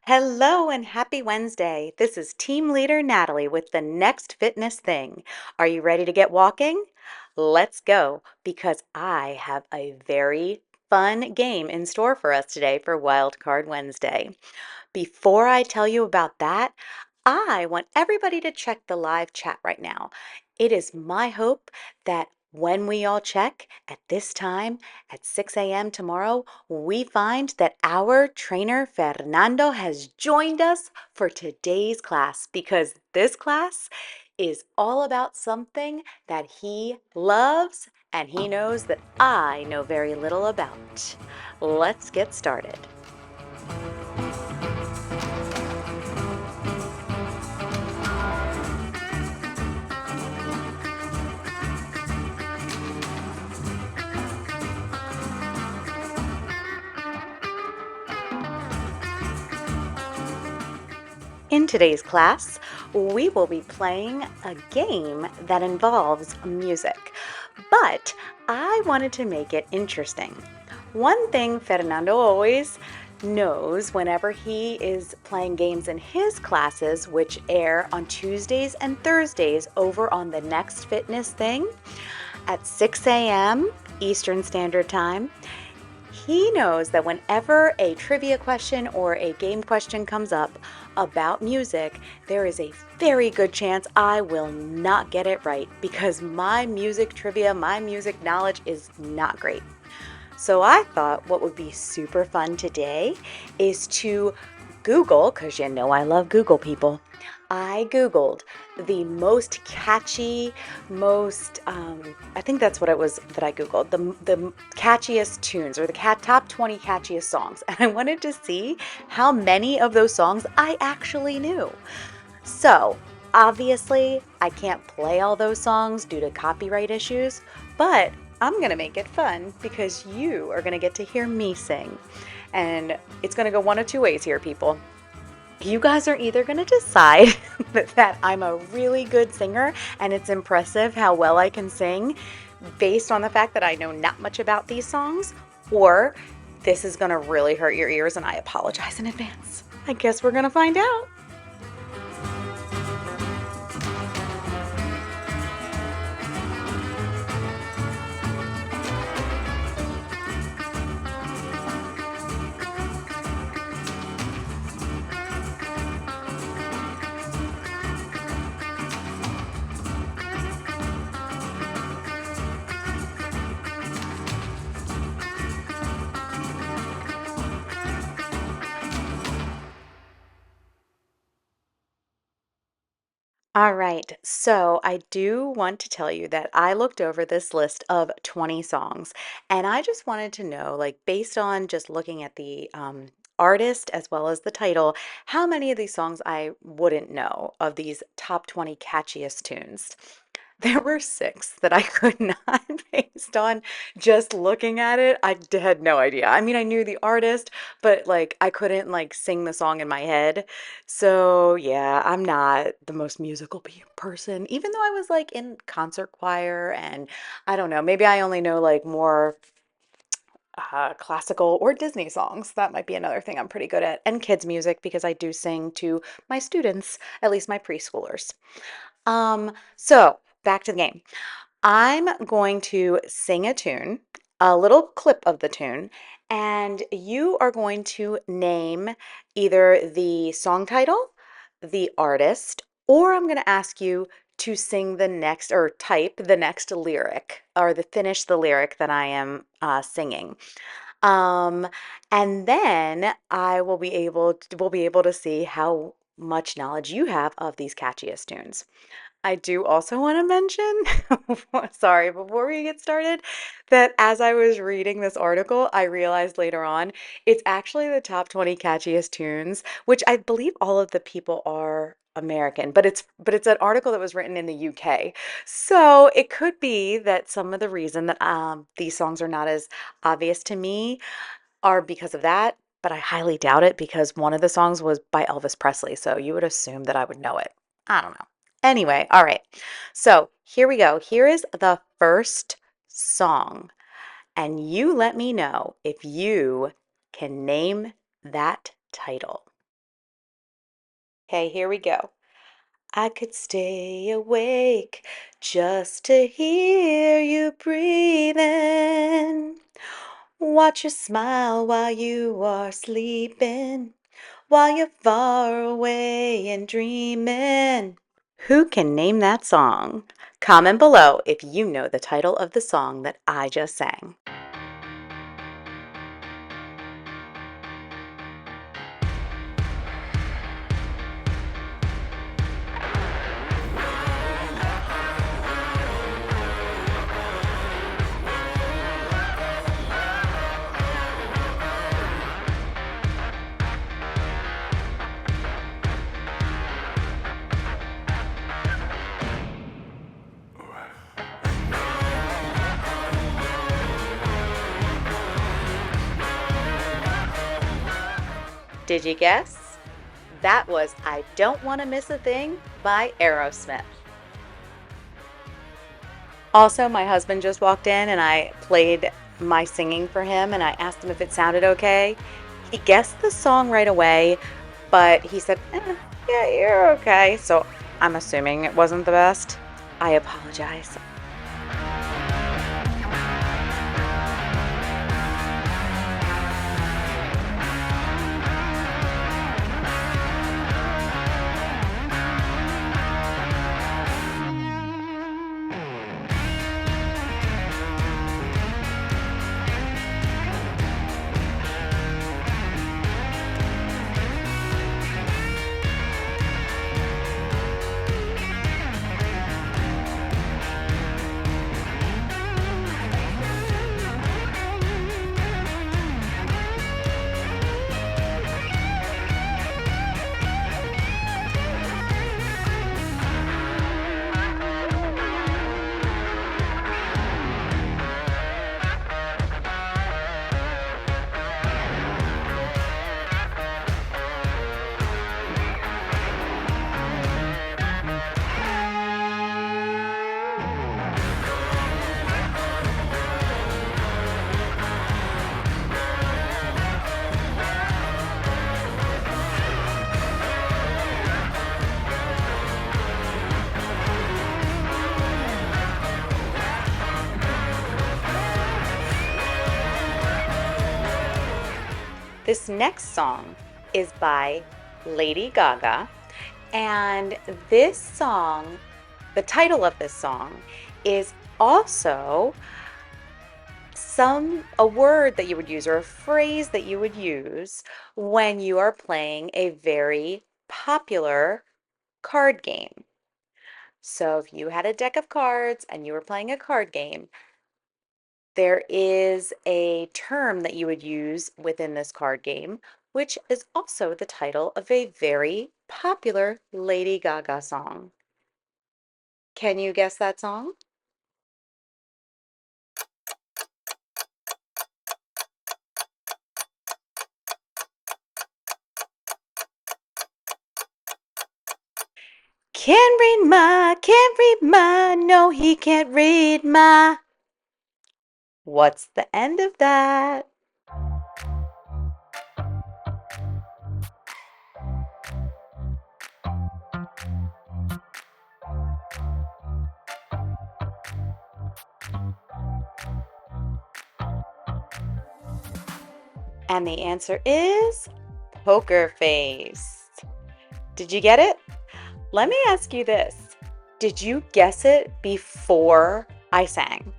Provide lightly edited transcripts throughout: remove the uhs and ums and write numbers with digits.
Hello and happy Wednesday. This is Team Leader Natalie with the next fitness thing. Are you ready to get walking? Let's go because I have a very fun game in store for us today for Wild Card Wednesday. Before I tell you about that, I want everybody to check the live chat right now. It is my hope that when we all check at this time at 6 a.m. tomorrow, we find that our trainer Fernando has joined us for today's class because this class is all about something that he loves and he knows that I know very little about. Let's get started. In today's class, we will be playing a game that involves music, but I wanted to make it interesting. One thing Fernando always knows whenever he is playing games in his classes, which air on Tuesdays and Thursdays over on the Next Fitness Thing at 6 a.m. Eastern Standard Time, he knows that whenever a trivia question or a game question comes up about music, there is a very good chance I will not get it right because my music trivia, my music knowledge is not great. So I thought what would be super fun today is to Google, because you know I love Google people. I Googled the most catchy, I think that's what it was that I Googled, the catchiest tunes or the top 20 catchiest songs. And I wanted to see how many of those songs I actually knew. So, obviously, I can't play all those songs due to copyright issues, but I'm going to make it fun because you are going to get to hear me sing. And it's going to go one of two ways here, people. You guys are either going to decide that I'm a really good singer and it's impressive how well I can sing based on the fact that I know not much about these songs, or this is going to really hurt your ears and I apologize in advance. I guess we're going to find out. All right, so I do want to tell you that I looked over this list of 20 songs and I just wanted to know, like, based on just looking at the artist as well as the title, how many of these songs I wouldn't know of these top 20 catchiest tunes. There were six that I could not, based on just looking at it. Had no idea. I mean, I knew the artist, but like I couldn't like sing the song in my head. So, yeah, I'm not the most musical person, even though I was like in concert choir and I don't know, maybe I only know like more classical or Disney songs. That might be another thing I'm pretty good at. And kids' music because I do sing to my students, at least my preschoolers. So back to the game. I'm going to sing a tune, a little clip of the tune, and you are going to name either the song title, the artist, or I'm going to ask you to sing the next or type the next lyric or finish the lyric that I am singing. Um, and then we'll be able to see how much knowledge you have of these catchiest tunes. I do also want to mention, sorry, before we get started, that as I was reading this article, I realized later on it's actually the top 20 catchiest tunes, which I believe all of the people are American, but it's an article that was written in the UK. So it could be that some of the reason that these songs are not as obvious to me are because of that, but I highly doubt it because one of the songs was by Elvis Presley, so you would assume that I would know it. I don't know. Anyway, all right. So here we go. Here is the first song, and you let me know if you can name that title. Okay, here we go. I could stay awake just to hear you breathing. Watch you smile while you are sleeping, while you're far away and dreaming. Who can name that song? Comment below if you know the title of the song that I just sang. Did you guess? That was I Don't Want to Miss a Thing by Aerosmith. Also, my husband just walked in and I played my singing for him and I asked him if it sounded okay. He guessed the song right away, but he said, yeah, you're okay. So I'm assuming it wasn't the best. I apologize. This next song is by Lady Gaga, and this song, the title of this song, is also a word that you would use or a phrase that you would use when you are playing a very popular card game. So if you had a deck of cards and you were playing a card game, there is a term that you would use within this card game, which is also the title of a very popular Lady Gaga song. Can you guess that song? Can't read my, no, he can't read my. What's the end of that? And the answer is Poker Face. Did you get it? Let me ask you this. Did you guess it before I sang?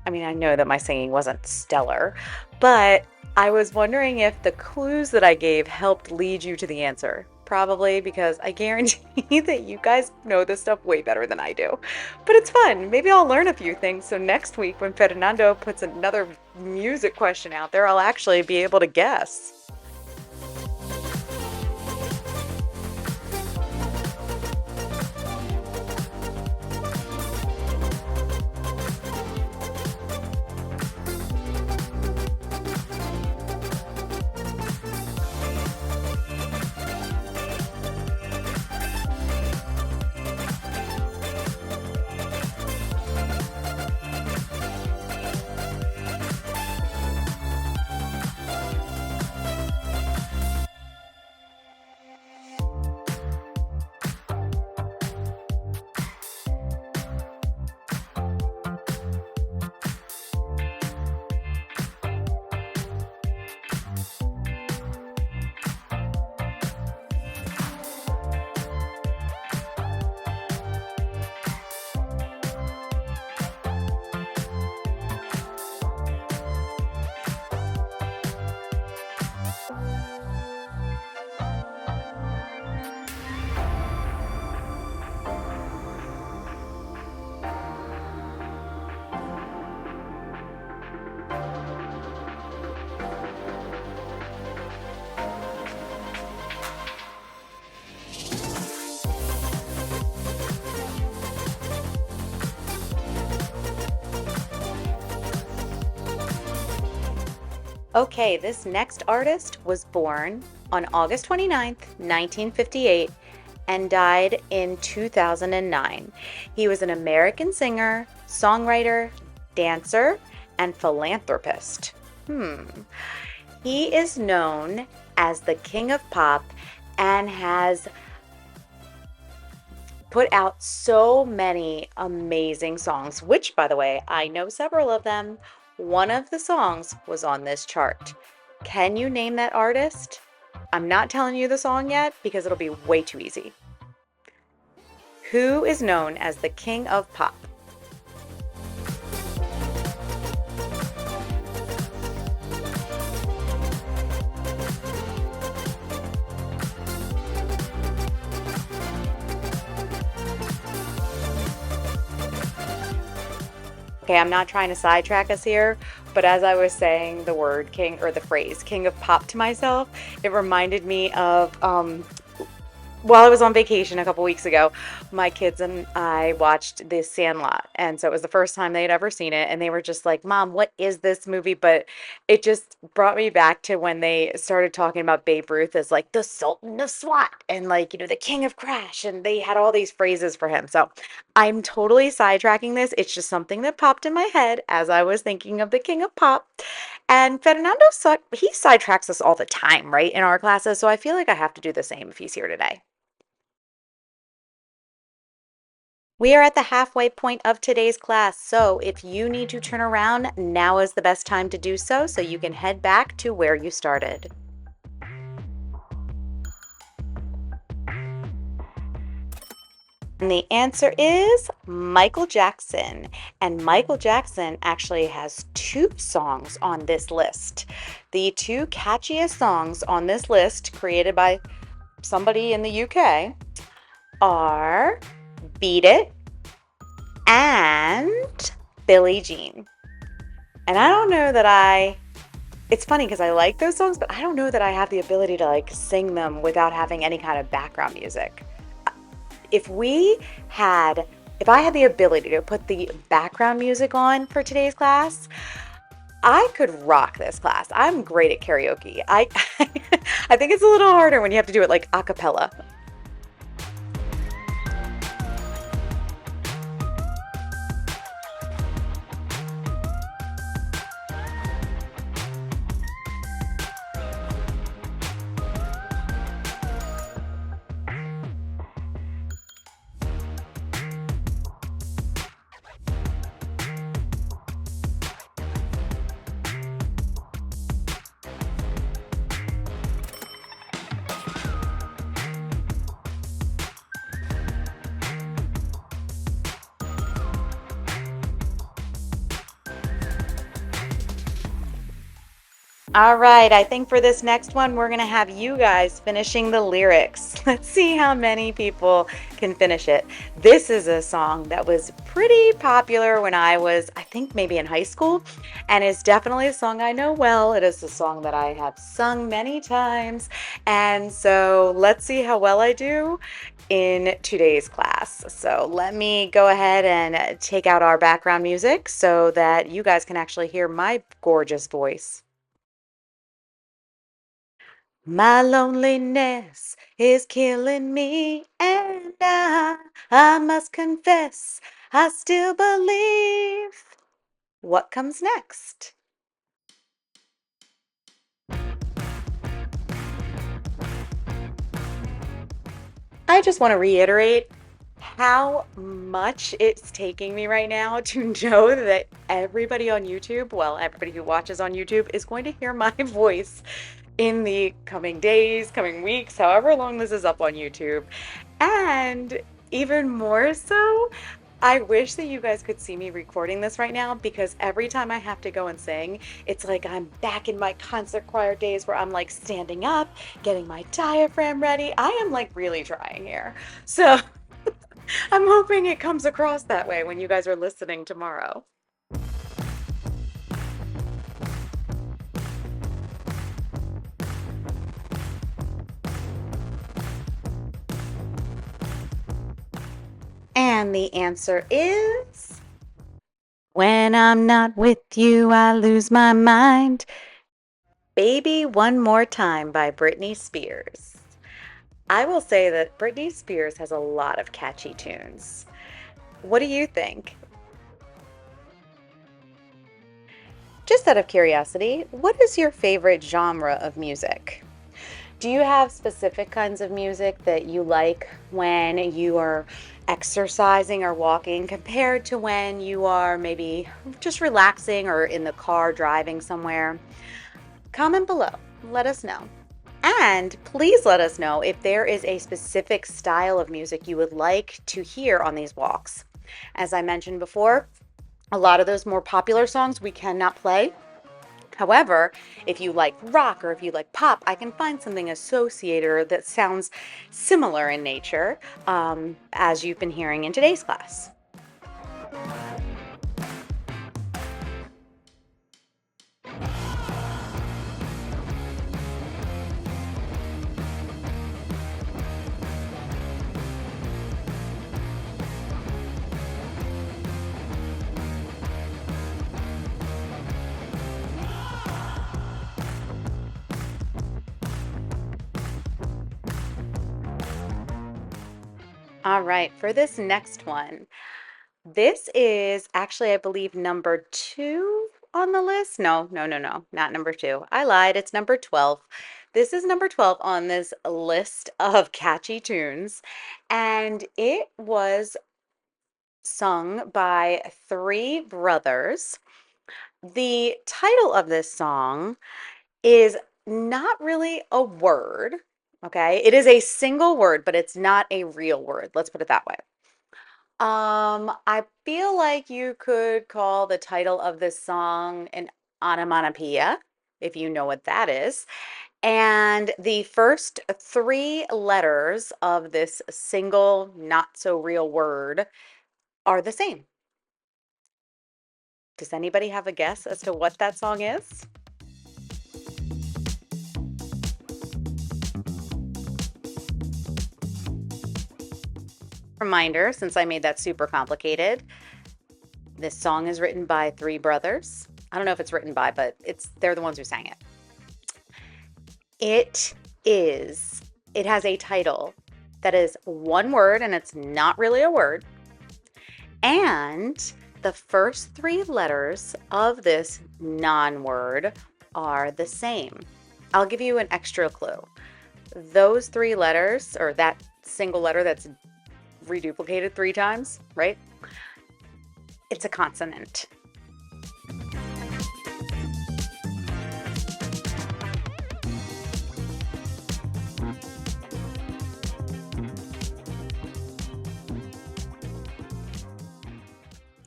I mean, I know that my singing wasn't stellar, but I was wondering if the clues that I gave helped lead you to the answer. Probably, because I guarantee that you guys know this stuff way better than I do. But it's fun. Maybe I'll learn a few things. So next week, when Fernando puts another music question out there, I'll actually be able to guess. Okay, this next artist was born on August 29th, 1958, and died in 2009. He was an American singer, songwriter, dancer, and philanthropist. Hmm. He is known as the King of Pop and has put out so many amazing songs, which, by the way, I know several of them. One of the songs was on this chart. Can you name that artist? I'm not telling you the song yet because it'll be way too easy. Who is known as the King of Pop? Okay, I'm not trying to sidetrack us here, but as I was saying the word king or the phrase king of pop to myself, it reminded me of while I was on vacation a couple weeks ago, my kids and I watched The Sandlot. And so it was the first time they'd ever seen it. And they were just like, Mom, what is this movie? But it just brought me back to when they started talking about Babe Ruth as like the Sultan of SWAT and like, the King of Crash. And they had all these phrases for him. So I'm totally sidetracking this. It's just something that popped in my head as I was thinking of the King of Pop. And Fernando, he sidetracks us all the time, right, in our classes. So I feel like I have to do the same if he's here today. We are at the halfway point of today's class, so if you need to turn around, now is the best time to do so you can head back to where you started. And the answer is Michael Jackson. And Michael Jackson actually has two songs on this list. The two catchiest songs on this list, created by somebody in the UK, are Beat It and Billie Jean. And I don't know that it's funny because I like those songs, but I don't know that I have the ability to like sing them without having any kind of background music. If I had the ability to put the background music on for today's class, I could rock this class. I'm great at karaoke. I think it's a little harder when you have to do it like a cappella. All right, I think for this next one, we're going to have you guys finishing the lyrics. Let's see how many people can finish it. This is a song that was pretty popular when I was, I think, maybe in high school, and is definitely a song I know well. It is a song that I have sung many times, and so let's see how well I do in today's class. So let me go ahead and take out our background music so that you guys can actually hear my gorgeous voice. My loneliness is killing me, and I must confess, I still believe. What comes next? I just want to reiterate how much it's taking me right now to know that everybody on YouTube, well, everybody who watches on YouTube, is going to hear my voice in the coming days, coming weeks, however long this is up on YouTube. And even more so, I wish that you guys could see me recording this right now, because every time I have to go and sing, it's like I'm back in my concert choir days where I'm like standing up, getting my diaphragm ready. I am like really trying here. So I'm hoping it comes across that way when you guys are listening tomorrow. And the answer is, when I'm not with you, I lose my mind. Baby One More Time by Britney Spears. I will say that Britney Spears has a lot of catchy tunes. What do you think? Just out of curiosity, what is your favorite genre of music? Do you have specific kinds of music that you like when you are exercising or walking compared to when you are maybe just relaxing or in the car driving somewhere? Comment below. Let us know. And please let us know if there is a specific style of music you would like to hear on these walks. As I mentioned before, a lot of those more popular songs we cannot play. However, if you like rock or if you like pop, I can find something associated that sounds similar in nature, as you've been hearing in today's class. All right, for this next one, this is actually, I believe, number two on the list. No, no, no, no, not number two. I lied. It's number 12. This is number 12 on this list of catchy tunes, and it was sung by three brothers. The title of this song is not really a word, okay? It is a single word, but it's not a real word. Let's put it that way. I feel like you could call the title of this song an onomatopoeia, if you know what that is. And the first three letters of this single, not so real word are the same. Does anybody have a guess as to what that song is? Reminder, since I made that super complicated, this song is written by three brothers. I don't know if it's written by, but they're the ones who sang it. It is, it has a title that is one word and it's not really a word. And the first three letters of this non-word are the same. I'll give you an extra clue. Those three letters, or that single letter that's reduplicated three times, right? It's a consonant.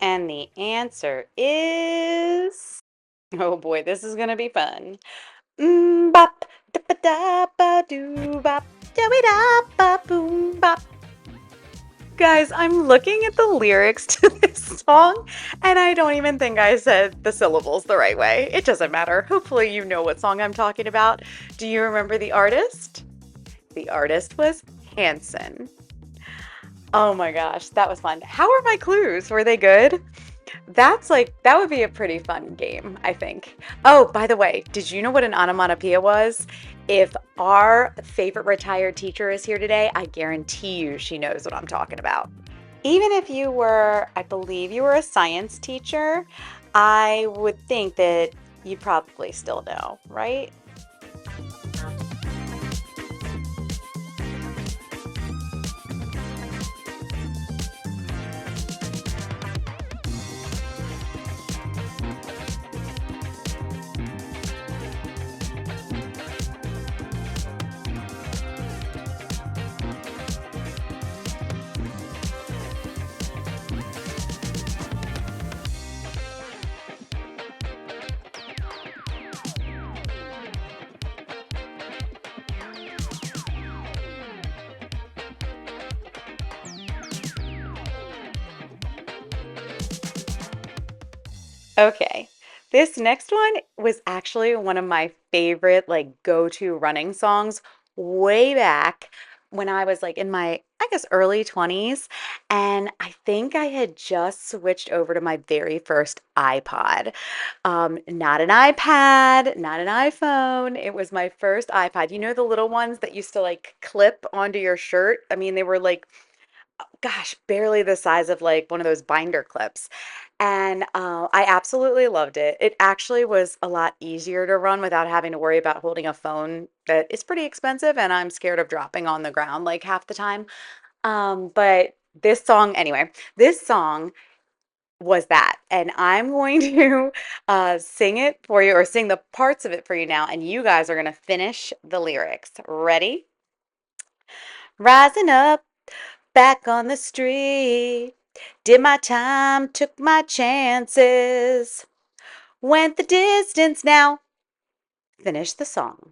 And the answer is, oh boy, this is gonna be fun. Bop, da ba da ba doo bop, da da ba boom bop. Guys, I'm looking at the lyrics to this song, and I don't even think I said the syllables the right way. It doesn't matter. Hopefully you know what song I'm talking about. Do you remember the artist? The artist was Hanson. Oh my gosh, that was fun. How are my clues? Were they good? That would be a pretty fun game, I think. Oh, by the way, did you know what an onomatopoeia was? If our favorite retired teacher is here today, I guarantee you she knows what I'm talking about. Even if you were, I believe you were a science teacher, I would think that you probably still know, right? Okay. This next one was actually one of my favorite, like, go-to running songs way back when I was like in my, I guess, early 20s. And I think I had just switched over to my very first iPod. Not an iPad, not an iPhone. It was my first iPod. You know, the little ones that used to like clip onto your shirt? I mean, they were like, gosh, barely the size of like one of those binder clips. And I absolutely loved it. It actually was a lot easier to run without having to worry about holding a phone that is pretty expensive and I'm scared of dropping on the ground like half the time. But this song, anyway, this song was that. And I'm going to sing it for you or sing the parts of it for you now. And you guys are going to finish the lyrics. Ready? Rising up back on the street. Did my time, took my chances. Went the distance now. Finish the song.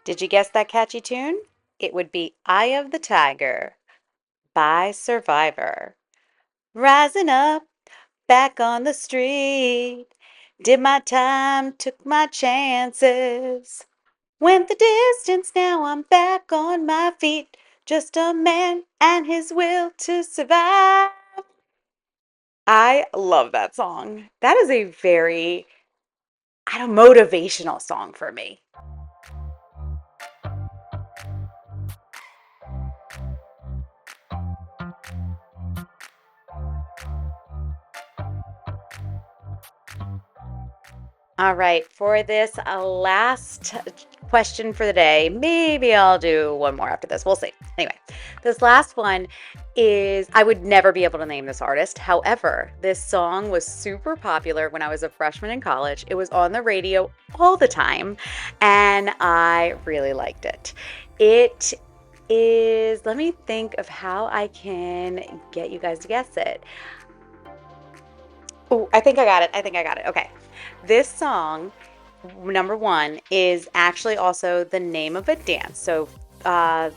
Did you guess that catchy tune? It would be Eye of the Tiger by Survivor. Rising up, back on the street. Did my time, took my chances. Went the distance, now I'm back on my feet. Just a man and his will to survive. I love that song. That is a very, I don't know, motivational song for me. All right, for this last question for the day, maybe I'll do one more after this. We'll see. Anyway, this last one is I would never be able to name this artist. However, this song was super popular when I was a freshman in college. It was on the radio all the time, and I really liked it. It is, let me think of how I can get you guys to guess it. Oh, I think I got it. I think I got it. Okay. This song, number one, is actually also the name of a dance. So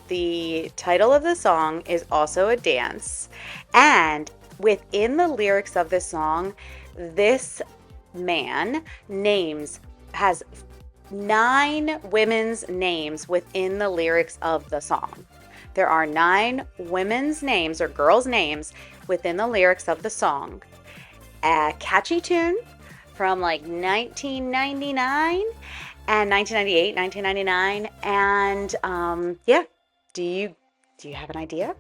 the title of the song is also a dance. And within the lyrics of this song, this man has 9 women's names within the lyrics of the song. There are 9 women's names or girls' names within the lyrics of the song. A catchy tune from like 1999 and 1998, 1999. And yeah, do you have an idea?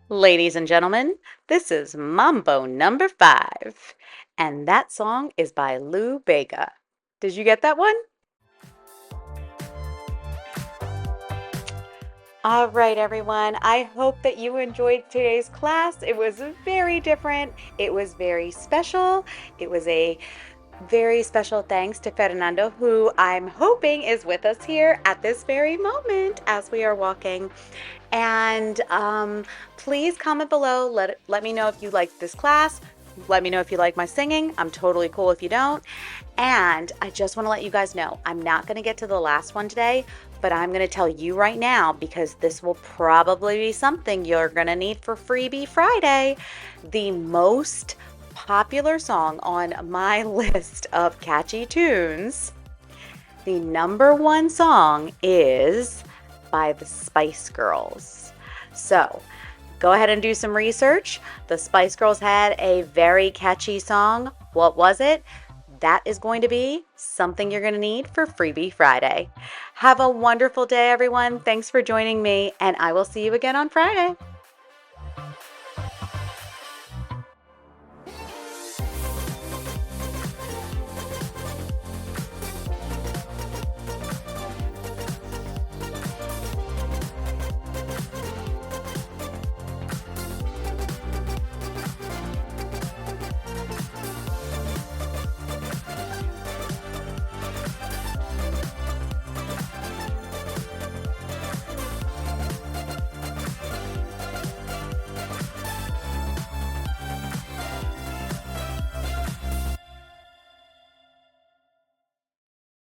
Ladies and gentlemen, this is Mambo number 5, and that song is by Lou Bega. Did you get that one? All right, everyone. I hope that you enjoyed today's class. It was very different. It was very special. It was a very special thanks to Fernando, who I'm hoping is with us here at this very moment as we are walking. And please comment below. Let me know if you like this class. Let me know if you like my singing. I'm totally cool if you don't. And I just want to let you guys know, I'm not going to get to the last one today, but I'm going to tell you right now because this will probably be something you're going to need for Freebie Friday. The most popular song on my list of catchy tunes, the number 1 song is by the Spice Girls. So go ahead and do some research. The Spice Girls had a very catchy song. What was it? That is going to be something you're going to need for Freebie Friday. Have a wonderful day, everyone. Thanks for joining me, and I will see you again on Friday.